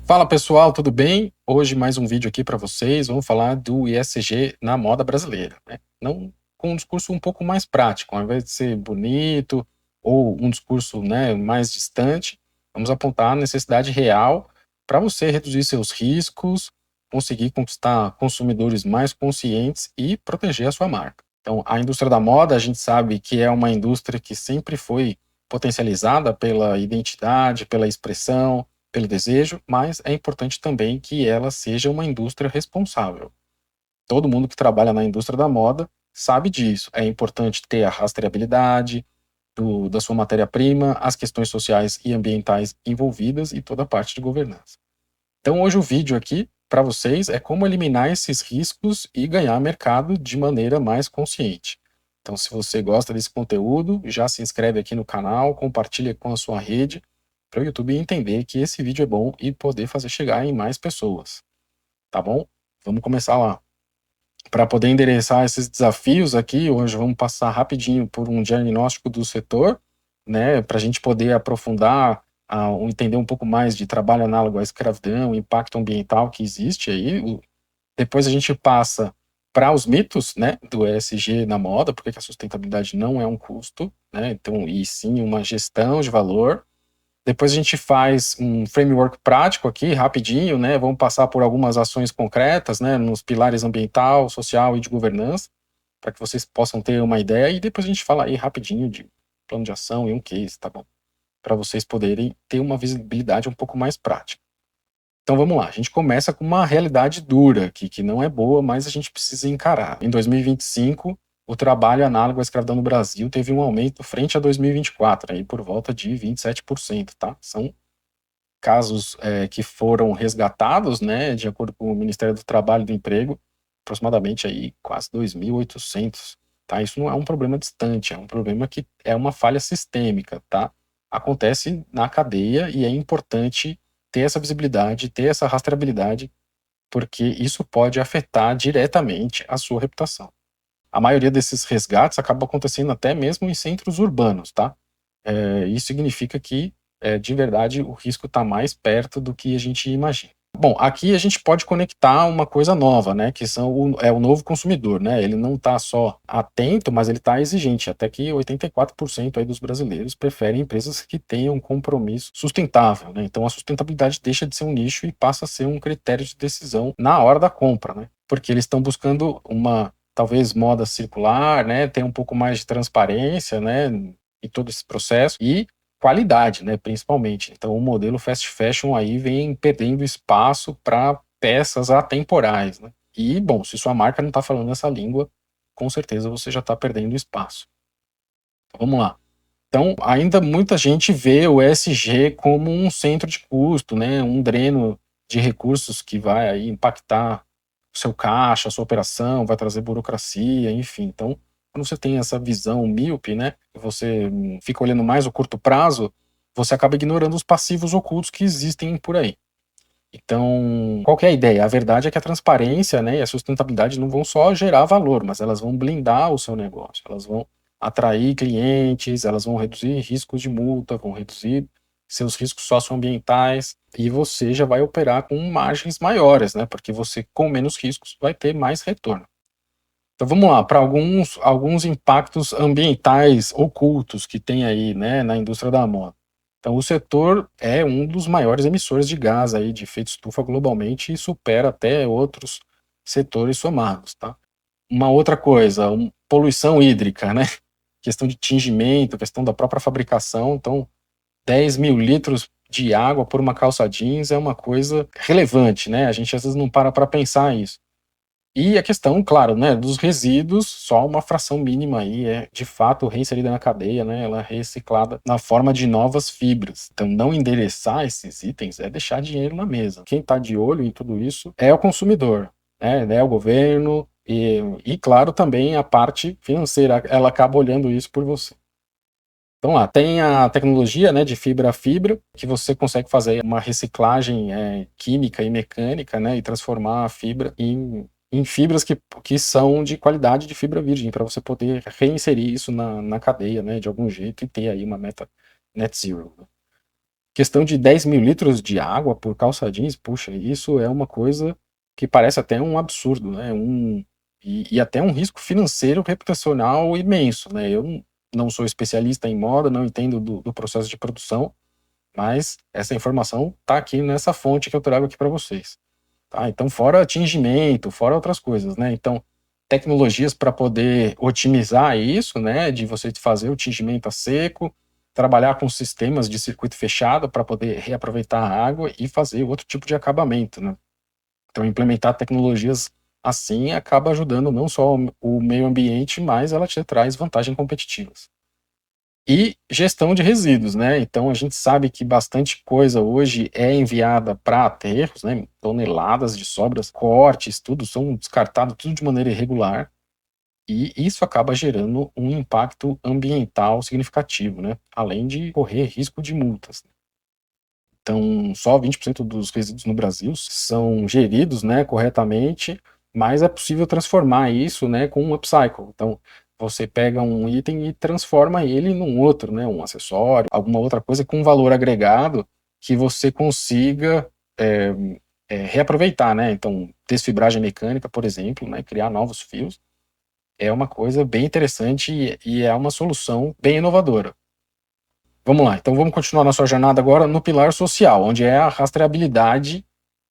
Fala pessoal, tudo bem? Hoje mais um vídeo aqui para vocês. Vamos falar do ESG na moda brasileira, né? Não com um discurso um pouco mais prático, ao invés de ser bonito ou um discurso, né, mais distante, vamos apontar a necessidade real para você reduzir seus riscos, conseguir conquistar consumidores mais conscientes e proteger a sua marca. Então, a indústria da moda, a gente sabe que é uma indústria que sempre foi potencializada pela identidade, pela expressão, pelo desejo, mas é importante também que ela seja uma indústria responsável. Todo mundo que trabalha na indústria da moda sabe disso. É importante ter a rastreabilidade da sua matéria-prima, as questões sociais e ambientais envolvidas e toda a parte de governança. Então, hoje o vídeo aqui para vocês é como eliminar esses riscos e ganhar mercado de maneira mais consciente. Então, se você gosta desse conteúdo, já se inscreve aqui no canal, compartilha com a sua rede, para o YouTube entender que esse vídeo é bom e poder fazer chegar em mais pessoas. Tá bom? Vamos começar lá. Para poder endereçar esses desafios aqui, hoje vamos passar rapidinho por um diagnóstico do setor, né, para a gente poder aprofundar, entender um pouco mais de trabalho análogo à escravidão, o impacto ambiental que existe aí. Depois a gente passa para os mitos, né, do ESG na moda, porque a sustentabilidade não é um custo, né, então, e sim uma gestão de valor. Depois a gente faz um framework prático aqui, rapidinho, né? Vamos passar por algumas ações concretas, né? Nos pilares ambiental, social e de governança, para que vocês possam ter uma ideia. E depois a gente fala aí rapidinho de plano de ação e um case, tá bom? Para vocês poderem ter uma visibilidade um pouco mais prática. Então vamos lá, a gente começa com uma realidade dura aqui, que não é boa, mas a gente precisa encarar. Em 2025, o trabalho análogo à escravidão no Brasil teve um aumento frente a 2024, aí por volta de 27%, tá? São casos que foram resgatados, né, de acordo com o Ministério do Trabalho e do Emprego, aproximadamente aí quase 2.800, tá? Isso não é um problema distante, é um problema que é uma falha sistêmica, tá? Acontece na cadeia e é importante ter essa visibilidade, ter essa rastreabilidade, porque isso pode afetar diretamente a sua reputação. A maioria desses resgates acaba acontecendo até mesmo em centros urbanos, tá? Isso significa que, de verdade, o risco está mais perto do que a gente imagina. Bom, aqui a gente pode conectar uma coisa nova, né, que o novo consumidor, né, ele não está só atento, mas ele está exigente, até que 84% aí dos brasileiros preferem empresas que tenham um compromisso sustentável, né, então a sustentabilidade deixa de ser um nicho e passa a ser um critério de decisão na hora da compra, né, porque eles estão buscando talvez moda circular, né, ter um pouco mais de transparência, né, em todo esse processo e qualidade, né, principalmente. Então o modelo fast fashion aí vem perdendo espaço para peças atemporais, né? E, bom, se sua marca não está falando essa língua, com certeza você já está perdendo espaço. Então, vamos lá. Então, ainda muita gente vê o ESG como um centro de custo, né, um dreno de recursos que vai aí impactar o seu caixa, a sua operação, vai trazer burocracia, enfim. Então, quando você tem essa visão míope, né, você fica olhando mais o curto prazo, você acaba ignorando os passivos ocultos que existem por aí. Então, qual que é a ideia? A verdade é que a transparência, né, e a sustentabilidade não vão só gerar valor, mas elas vão blindar o seu negócio, elas vão atrair clientes, elas vão reduzir riscos de multa, vão reduzir seus riscos socioambientais, e você já vai operar com margens maiores, né, porque você com menos riscos vai ter mais retorno. Então vamos lá, para alguns impactos ambientais ocultos que tem aí, né, na indústria da moda. Então o setor é um dos maiores emissores de gás aí de efeito estufa globalmente e supera até outros setores somados, tá? Uma outra coisa, poluição hídrica, né? Questão de tingimento, questão da própria fabricação. Então 10 mil litros de água por uma calça jeans é uma coisa relevante, né? A gente às vezes não para pensar isso. E a questão, claro, né, dos resíduos, só uma fração mínima aí é de fato reinserida na cadeia, né, ela é reciclada na forma de novas fibras. Então, não endereçar esses itens é deixar dinheiro na mesa. Quem está de olho em tudo isso é o consumidor, né, é o governo e, claro, também a parte financeira, ela acaba olhando isso por você. Então lá, tem a tecnologia, né, de fibra a fibra, que você consegue fazer uma reciclagem química e mecânica, né, e transformar a fibra em fibras que são de qualidade de fibra virgem, para você poder reinserir isso na cadeia, né, de algum jeito e ter aí uma meta net zero. Questão de 10.000 litros de água por calça jeans, puxa, isso é uma coisa que parece até um absurdo, né? E até um risco financeiro reputacional imenso, né? Eu não sou especialista em moda, não entendo do processo de produção, mas essa informação está aqui nessa fonte que eu trago aqui para vocês. Tá? Então, fora tingimento, fora outras coisas, né? Então, tecnologias para poder otimizar isso, né? De você fazer o tingimento a seco, trabalhar com sistemas de circuito fechado para poder reaproveitar a água e fazer outro tipo de acabamento, né? Então, implementar tecnologias assim acaba ajudando não só o meio ambiente, mas ela te traz vantagens competitivas. E gestão de resíduos, né? Então a gente sabe que bastante coisa hoje é enviada para aterros, né? Toneladas de sobras, cortes, tudo são descartados tudo de maneira irregular. E isso acaba gerando um impacto ambiental significativo, né? Além de correr risco de multas. Então, só 20% dos resíduos no Brasil são geridos, né, corretamente, mas é possível transformar isso, né, com um upcycle. Então, você pega um item e transforma ele num outro, né, um acessório, alguma outra coisa com valor agregado que você consiga é, reaproveitar, né? Então, desfibragem mecânica, por exemplo, né, criar novos fios, é uma coisa bem interessante e é uma solução bem inovadora. Vamos lá, então vamos continuar nossa jornada agora no pilar social, onde a rastreabilidade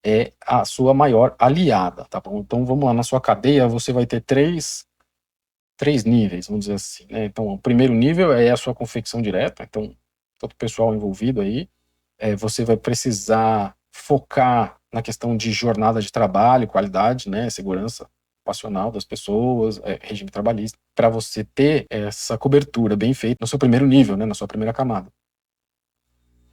é a sua maior aliada, tá bom? Então vamos lá, na sua cadeia você vai ter três níveis, vamos dizer assim, né? Então o primeiro nível é a sua confecção direta, então todo o pessoal envolvido aí, você vai precisar focar na questão de jornada de trabalho, qualidade, né, segurança ocupacional das pessoas, regime trabalhista, para você ter essa cobertura bem feita no seu primeiro nível, né, na sua primeira camada.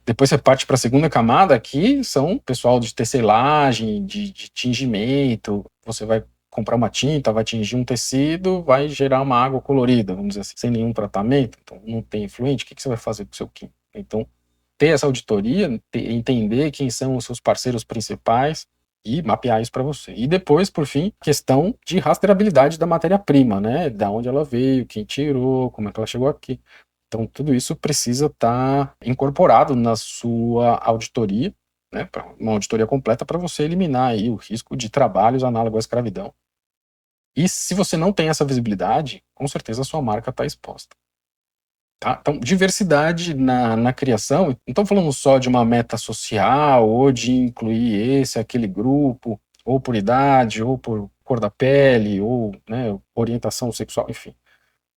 Depois você parte para a segunda camada, que são pessoal de tecelagem, de tingimento. Você vai comprar uma tinta, vai tingir um tecido, vai gerar uma água colorida, vamos dizer assim, sem nenhum tratamento. Então, não tem efluente. O que você vai fazer com o seu químico? Então, ter essa auditoria, entender quem são os seus parceiros principais e mapear isso para você. E depois, por fim, questão de rastreabilidade da matéria-prima, né? Da onde ela veio, quem tirou, como é que ela chegou aqui. Então, tudo isso precisa estar incorporado na sua auditoria, né, uma auditoria completa para você eliminar aí o risco de trabalhos análogos à escravidão. E se você não tem essa visibilidade, com certeza a sua marca está exposta. Tá? Então, diversidade na criação, não estamos falando só de uma meta social, ou de incluir esse, aquele grupo, ou por idade, ou por cor da pele, ou né, orientação sexual, enfim.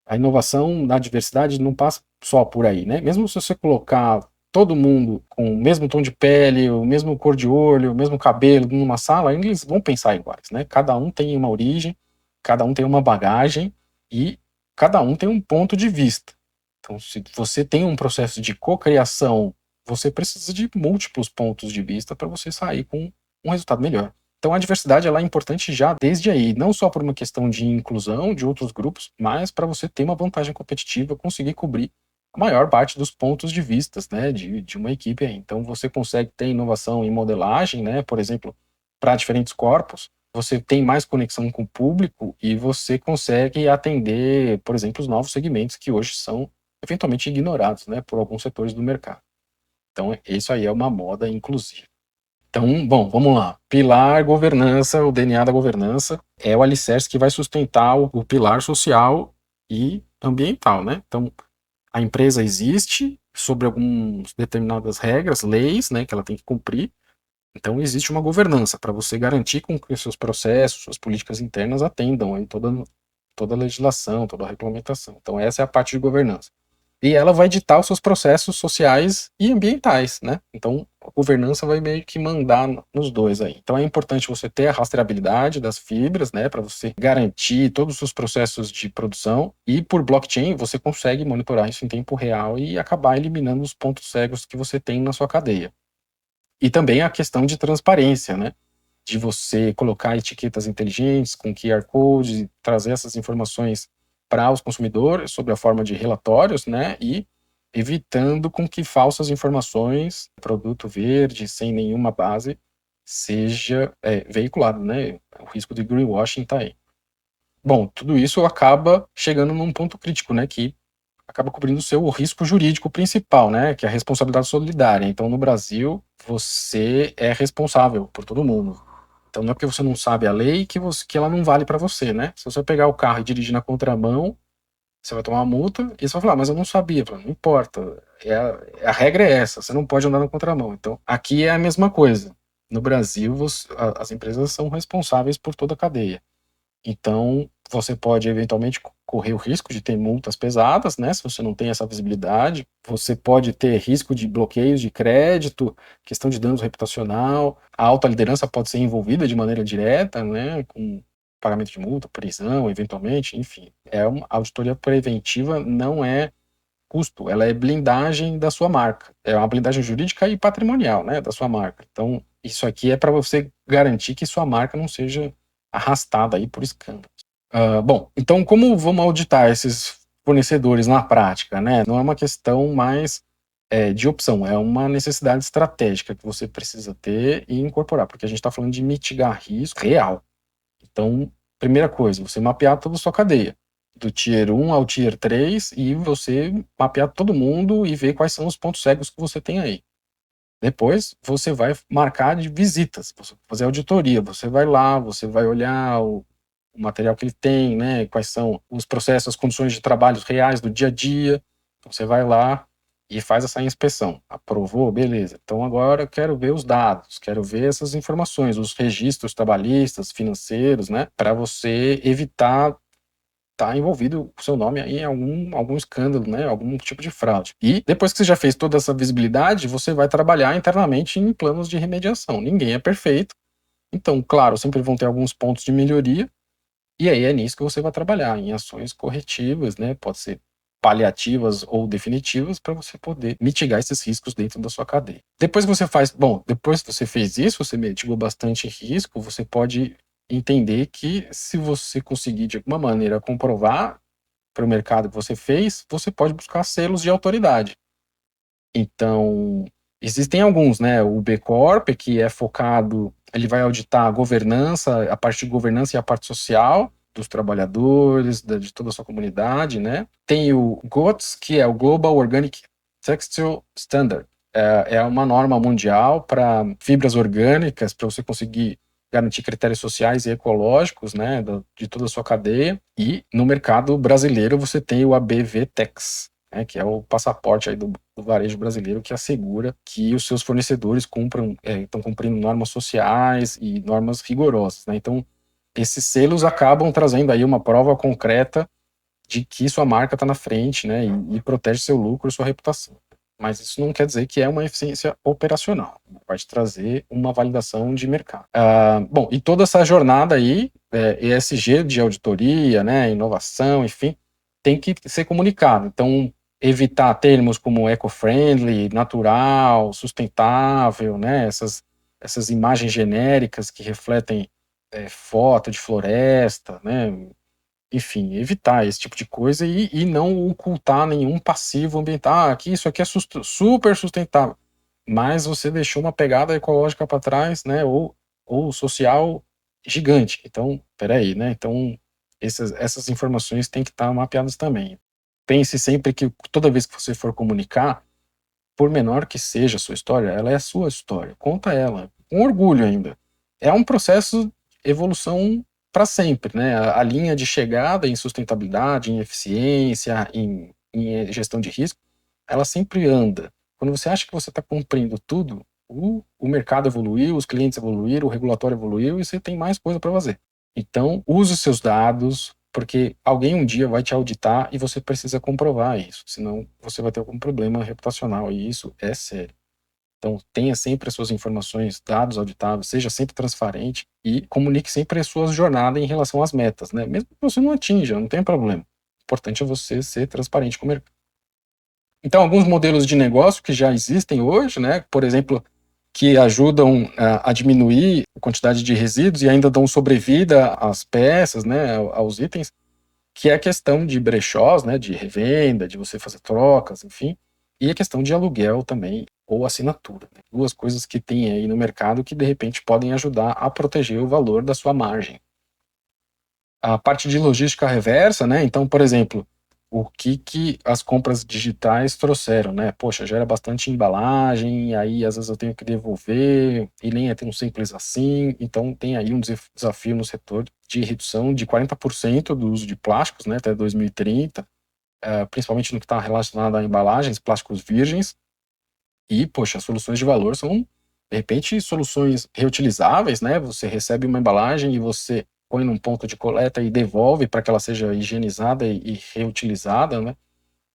A inovação na diversidade não passa só por aí, né? Mesmo se você colocar todo mundo com o mesmo tom de pele, o mesmo cor de olho, o mesmo cabelo numa sala, eles vão pensar iguais, né? Cada um tem uma origem, cada um tem uma bagagem e cada um tem um ponto de vista. Então, se você tem um processo de cocriação, você precisa de múltiplos pontos de vista para você sair com um resultado melhor. Então a diversidade ela é importante já desde aí, não só por uma questão de inclusão de outros grupos, mas para você ter uma vantagem competitiva, conseguir cobrir a maior parte dos pontos de vista, né, de uma equipe aí. Então você consegue ter inovação em modelagem, né, por exemplo, para diferentes corpos, você tem mais conexão com o público e você consegue atender, por exemplo, os novos segmentos que hoje são eventualmente ignorados, né, por alguns setores do mercado. Então isso aí é uma moda inclusiva. Então, bom, vamos lá. Pilar governança, o DNA da governança é o alicerce que vai sustentar o pilar social e ambiental, né? Então, a empresa existe sobre algumas determinadas regras, leis, né, que ela tem que cumprir. Então, existe uma governança para você garantir com que os seus processos, suas políticas internas atendam em toda a legislação, toda a regulamentação. Então, essa é a parte de governança. E ela vai ditar os seus processos sociais e ambientais, né? Então, a governança vai meio que mandar nos dois aí. Então, é importante você ter a rastreabilidade das fibras, né? Para você garantir todos os seus processos de produção. E por blockchain, você consegue monitorar isso em tempo real e acabar eliminando os pontos cegos que você tem na sua cadeia. E também a questão de transparência, né? De você colocar etiquetas inteligentes com QR codes e trazer essas informações para os consumidores sob a forma de relatórios, né? E evitando com que falsas informações, produto verde, sem nenhuma base, seja veiculado, né? O risco de greenwashing está aí. Bom, tudo isso acaba chegando num ponto crítico, né? Que acaba cobrindo o seu risco jurídico principal, né, que é a responsabilidade solidária. Então, no Brasil, você é responsável por todo mundo. Então, não é porque você não sabe a lei que ela não vale para você, né? Se você pegar o carro e dirigir na contramão, você vai tomar uma multa e você vai falar, mas eu não sabia. Falo, não importa, a regra é essa, você não pode andar na contramão. Então, aqui é a mesma coisa. No Brasil, as empresas são responsáveis por toda a cadeia. Então, você pode eventualmente correr o risco de ter multas pesadas, né? Se você não tem essa visibilidade, você pode ter risco de bloqueios de crédito, questão de danos reputacional. A alta liderança pode ser envolvida de maneira direta, né? Com pagamento de multa, prisão, eventualmente, enfim. A auditoria preventiva não é custo, ela é blindagem da sua marca. É uma blindagem jurídica e patrimonial, né? Da sua marca. Então, isso aqui é para você garantir que sua marca não seja arrastada aí por escândalos. Bom, então como vamos auditar esses fornecedores na prática, né? Não é uma questão mais de opção, é uma necessidade estratégica que você precisa ter e incorporar, porque a gente está falando de mitigar risco real. Então, primeira coisa, você mapear toda a sua cadeia, do Tier 1 ao Tier 3, e você mapear todo mundo e ver quais são os pontos cegos que você tem aí. Depois, você vai marcar de visitas, você vai fazer auditoria, você vai lá, você vai olhar o material que ele tem, né, quais são os processos, as condições de trabalho reais do dia a dia. Então, você vai lá e faz essa inspeção. Aprovou? Beleza. Então, agora eu quero ver os dados, quero ver essas informações, os registros trabalhistas, financeiros, né, para você evitar tá envolvido o seu nome aí em algum escândalo, né, algum tipo de fraude. E depois que você já fez toda essa visibilidade, você vai trabalhar internamente em planos de remediação. Ninguém é perfeito, então, claro, sempre vão ter alguns pontos de melhoria, e aí é nisso que você vai trabalhar, em ações corretivas, né, pode ser paliativas ou definitivas, para você poder mitigar esses riscos dentro da sua cadeia. Depois que depois que você fez isso, você mitigou bastante risco, você pode entender que se você conseguir de alguma maneira comprovar para o mercado que você fez, você pode buscar selos de autoridade. Então, existem alguns, né? O B Corp, que é focado, ele vai auditar a governança, a parte de governança e a parte social dos trabalhadores, de toda a sua comunidade, né? Tem o GOTS, que é o Global Organic Textile Standard. É uma norma mundial para fibras orgânicas, para você conseguir garantir critérios sociais e ecológicos, né, de toda a sua cadeia. E no mercado brasileiro você tem o ABV-TEX, né, que é o passaporte aí do varejo brasileiro, que assegura que os seus fornecedores estão cumprindo normas sociais e normas rigorosas, né? Então, esses selos acabam trazendo aí uma prova concreta de que sua marca está na frente, né, e protege seu lucro e sua reputação. Mas isso não quer dizer que é uma eficiência operacional. Vai te trazer uma validação de mercado. Bom, e toda essa jornada aí, ESG de auditoria, né, inovação, enfim, tem que ser comunicado. Então, evitar termos como eco-friendly, natural, sustentável, né, essas imagens genéricas que refletem foto de floresta, né, enfim, evitar esse tipo de coisa e não ocultar nenhum passivo ambiental. Aqui, isso aqui é super sustentável, mas você deixou uma pegada ecológica para trás, né, ou social gigante. Então, peraí, né? Então, essas informações têm que estar mapeadas também. Pense sempre que toda vez que você for comunicar, por menor que seja a sua história, ela é a sua história. Conta ela, com orgulho ainda. É um processo de evolução para sempre, né? A linha de chegada em sustentabilidade, em eficiência, em gestão de risco, ela sempre anda. Quando você acha que você está cumprindo tudo, o mercado evoluiu, os clientes evoluíram, o regulatório evoluiu e você tem mais coisa para fazer. Então, use os seus dados, porque alguém um dia vai te auditar e você precisa comprovar isso, senão você vai ter algum problema reputacional, e isso é sério. Então, tenha sempre as suas informações, dados auditáveis, seja sempre transparente e comunique sempre a sua jornada em relação às metas, né? Mesmo que você não atinja, não tem problema. O importante é você ser transparente com o mercado. Então, alguns modelos de negócio que já existem hoje, né? Por exemplo, que ajudam a diminuir a quantidade de resíduos e ainda dão sobrevida às peças, né? Aos itens, que é a questão de brechós, né, de revenda, de você fazer trocas, enfim, e a questão de aluguel também, ou assinatura. Né? Duas coisas que tem aí no mercado que, de repente, podem ajudar a proteger o valor da sua margem. A parte de logística reversa, né, então, por exemplo, o que as compras digitais trouxeram, né? Poxa, gera bastante embalagem, aí às vezes eu tenho que devolver, e nem é tão simples assim. Então tem aí um desafio no setor de redução de 40% do uso de plásticos, né, até 2030, principalmente no que está relacionado a embalagens, plásticos virgens. E, poxa, soluções de valor são, de repente, soluções reutilizáveis, né? Você recebe uma embalagem e você põe num ponto de coleta e devolve para que ela seja higienizada e reutilizada, né?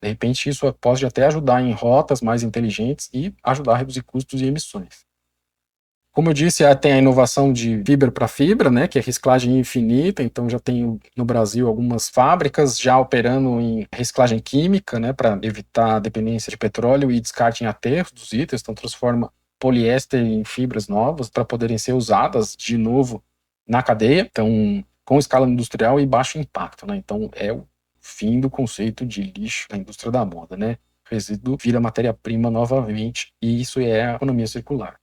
De repente, isso pode até ajudar em rotas mais inteligentes e ajudar a reduzir custos e emissões. Como eu disse, tem a inovação de fibra para fibra, né, que é reciclagem infinita. Então já tem no Brasil algumas fábricas já operando em reciclagem química, né, para evitar a dependência de petróleo e descarte em aterros dos itens. Então transforma poliéster em fibras novas para poderem ser usadas de novo na cadeia. Então com escala industrial e baixo impacto, né. Então é o fim do conceito de lixo na indústria da moda, né. Resíduo vira matéria-prima novamente e isso é a economia circular.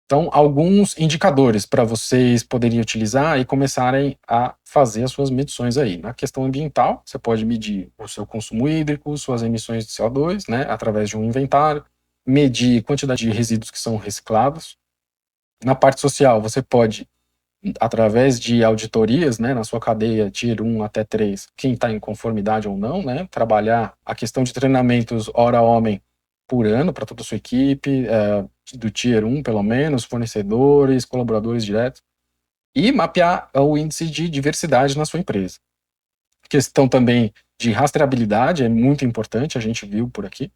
Então, alguns indicadores para vocês poderem utilizar e começarem a fazer as suas medições aí. Na questão ambiental, você pode medir o seu consumo hídrico, suas emissões de CO2, né, através de um inventário, medir a quantidade de resíduos que são reciclados. Na parte social, você pode, através de auditorias, né, na sua cadeia Tier 1 até 3, quem está em conformidade ou não, né, trabalhar a questão de treinamentos hora homem por ano para toda a sua equipe, do Tier 1 pelo menos, fornecedores, colaboradores diretos, e mapear o índice de diversidade na sua empresa. Questão também de rastreabilidade é muito importante, a gente viu por aqui,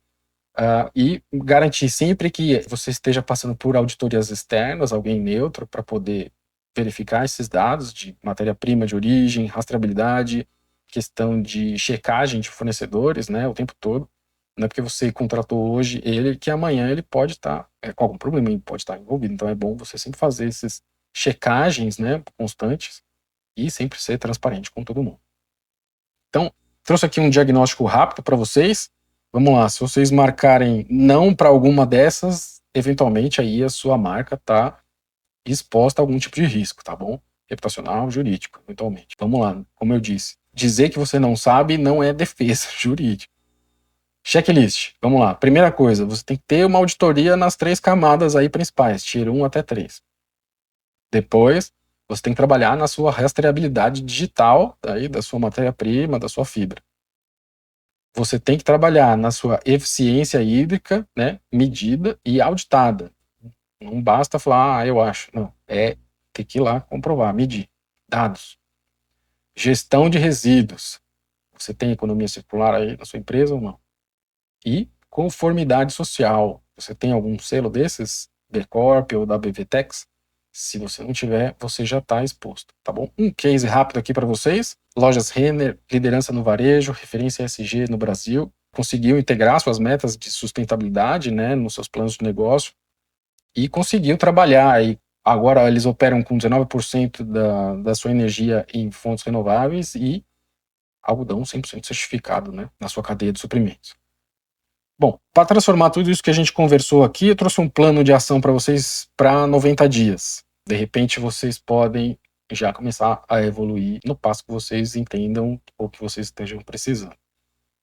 e garantir sempre que você esteja passando por auditorias externas, alguém neutro, para poder verificar esses dados de matéria-prima de origem, rastreabilidade, questão de checagem de fornecedores, né, o tempo todo. Não é porque você contratou hoje ele que amanhã ele pode estar com algum problema, ele pode estar envolvido. Então é bom você sempre fazer essas checagens, né, constantes e sempre ser transparente com todo mundo. Então, trouxe aqui um diagnóstico rápido para vocês. Vamos lá, se vocês marcarem não para alguma dessas, eventualmente aí a sua marca está exposta a algum tipo de risco, tá bom? Reputacional, jurídico, eventualmente. Vamos lá, como eu disse, dizer que você não sabe não é defesa jurídica. Checklist, vamos lá. Primeira coisa, você tem que ter uma auditoria nas 3 camadas aí principais, Tier 1 até 3. Depois, você tem que trabalhar na sua rastreabilidade digital aí, da sua matéria-prima, da sua fibra. Você tem que trabalhar na sua eficiência hídrica, né, medida e auditada. Não basta falar, eu acho. Não, ter que ir lá comprovar, medir. Dados. Gestão de resíduos. Você tem economia circular aí na sua empresa ou não? E conformidade social. Você tem algum selo desses, B Corp ou da BVTEX? Se você não tiver, você já está exposto, tá bom? Um case rápido aqui para vocês. Lojas Renner, liderança no varejo, referência ESG no Brasil, conseguiu integrar suas metas de sustentabilidade, né, nos seus planos de negócio e conseguiu trabalhar. E agora eles operam com 19% da sua energia em fontes renováveis e algodão 100% certificado, né, na sua cadeia de suprimentos. Bom, para transformar tudo isso que a gente conversou aqui, eu trouxe um plano de ação para vocês para 90 dias. De repente, vocês podem já começar a evoluir no passo que vocês entendam ou que vocês estejam precisando.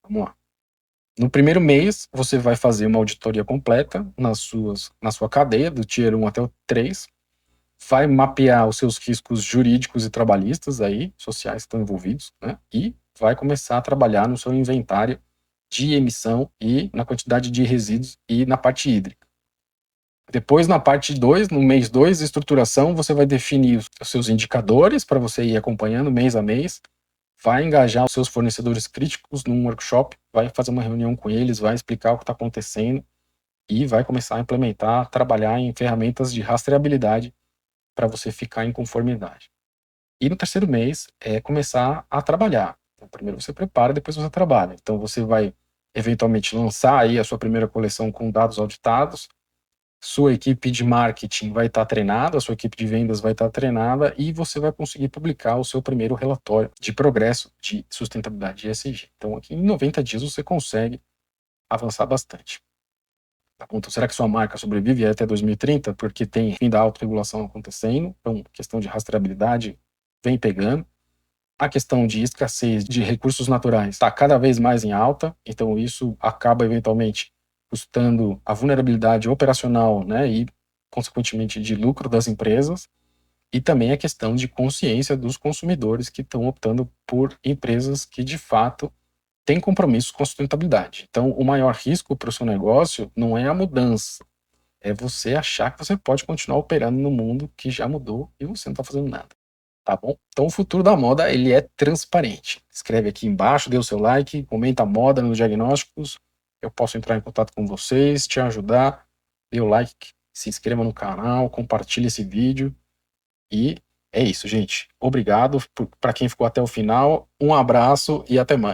Vamos lá. No primeiro mês, você vai fazer uma auditoria completa na sua cadeia, do Tier 1 até o 3. Vai mapear os seus riscos jurídicos e trabalhistas aí, sociais que estão envolvidos, né? E vai começar a trabalhar no seu inventário de emissão e na quantidade de resíduos e na parte hídrica. Depois, na parte 2, no mês 2, estruturação, você vai definir os seus indicadores para você ir acompanhando mês a mês, vai engajar os seus fornecedores críticos num workshop, vai fazer uma reunião com eles, vai explicar o que está acontecendo e vai começar a implementar, trabalhar em ferramentas de rastreabilidade para você ficar em conformidade. E no terceiro mês é começar a trabalhar. Então, primeiro você prepara, depois você trabalha. Então você vai eventualmente lançar aí a sua primeira coleção com dados auditados, sua equipe de marketing vai estar treinada, a sua equipe de vendas vai estar treinada e você vai conseguir publicar o seu primeiro relatório de progresso de sustentabilidade de ESG. Então aqui em 90 dias você consegue avançar bastante. Tá bom? Então, será que sua marca sobrevive até 2030? Porque tem fim da autorregulação acontecendo, então questão de rastreabilidade vem pegando. A questão de escassez de recursos naturais está cada vez mais em alta, então isso acaba eventualmente custando a vulnerabilidade operacional, né, e consequentemente de lucro das empresas, e também a questão de consciência dos consumidores que estão optando por empresas que de fato têm compromissos com a sustentabilidade. Então, o maior risco para o seu negócio não é a mudança, é você achar que você pode continuar operando no mundo que já mudou e você não está fazendo nada. Tá bom? Então o futuro da moda, ele é transparente. Escreve aqui embaixo, dê o seu like, comenta a moda nos diagnósticos. Eu posso entrar em contato com vocês, te ajudar. Dê o like, se inscreva no canal, compartilhe esse vídeo. E é isso, gente. Obrigado para quem ficou até o final. Um abraço e até mais.